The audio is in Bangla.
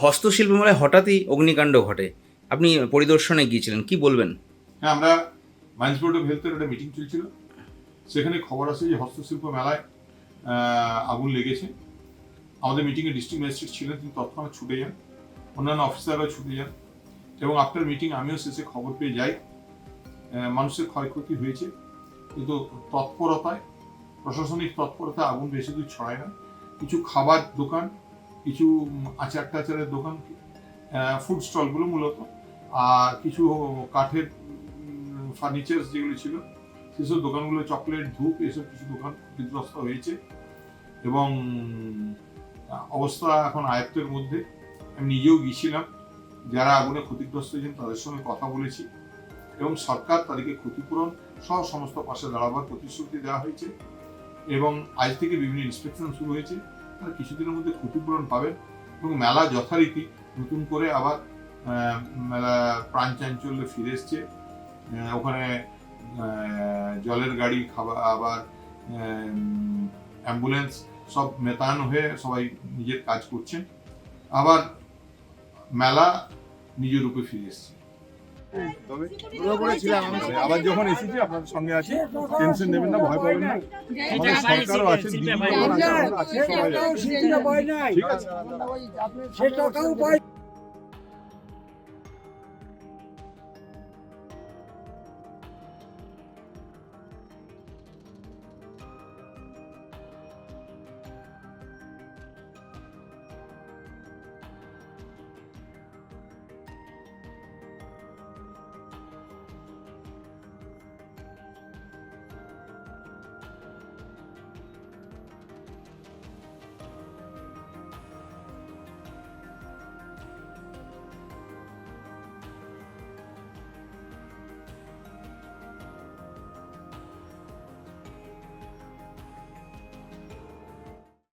হস্তশিল্প মেলায় হঠাৎই অগ্নিকাণ্ড ঘটে, আপনি পরিদর্শনে গিয়েছিলেন, কি বলবেন? হ্যাঁ, আমরা মাইন্স বোর্ড অফ হেলথের একটা মিটিং চলছিল, সেখানে খবর আসে যে হস্তশিল্প মেলায় আগুন লেগেছে। আমাদের মিটিংয়ে ডিস্ট্রিক্ট ম্যাজিস্ট্রেট ছিলেন, তিনি তৎক্ষণাৎ ছুটে যান, অন্যান্য অফিসাররাও ছুটে যান এবং আফটার মিটিং আমিও শেষে খবর পেয়ে যাই। মানুষের ক্ষয়ক্ষতি হয়েছে, কিন্তু তৎপরতায়, প্রশাসনিক তৎপরতায় আগুন বেশি দূর ছড়ায় না। কিছু খাবার দোকান, কিছু আচার টাচারের দোকান, ফুড স্টলগুলো মূলত, আর কিছু কাঠের ফার্নিচার যেগুলো ছিল সেসব দোকানগুলো, চকলেট, ধূপ, এসব কিছু দোকান ক্ষতিগ্রস্ত হয়েছে এবং অবস্থা এখন আয়ত্তের মধ্যে। আমি নিজেও গিয়েছিলাম, যারা আগুনে ক্ষতিগ্রস্ত হয়েছেন তাদের সঙ্গে কথা বলেছি এবং সরকার তাদেরকে ক্ষতিপূরণ সহ সমস্ত পাশে দাঁড়াবার প্রতিশ্রুতি দেওয়া হয়েছে এবং আজ থেকে বিভিন্ন ইন্সপেকশন শুরু হয়েছে। তারা কিছুদিনের মধ্যে ক্ষতিপূরণ পাবেন এবং মেলা যথারীতি নতুন করে আবার মেলা প্রাণ চাঞ্চল্যে ফিরে এসছে। ওখানে জলের গাড়ি, খাবার, আবার অ্যাম্বুলেন্স সব মেতায়েন হয়ে সবাই নিজের কাজ করছেন। আবার মেলা নিজের রূপে ফিরে এসছে। তবে আবার যখন এসেছি আপনাদের সঙ্গে আছি, টেনশন নেবেন না, ভয় পাবেন না। আমাদের সরকারও আছে, দিদি আছে, সবাই আছে। ঠিক আছে।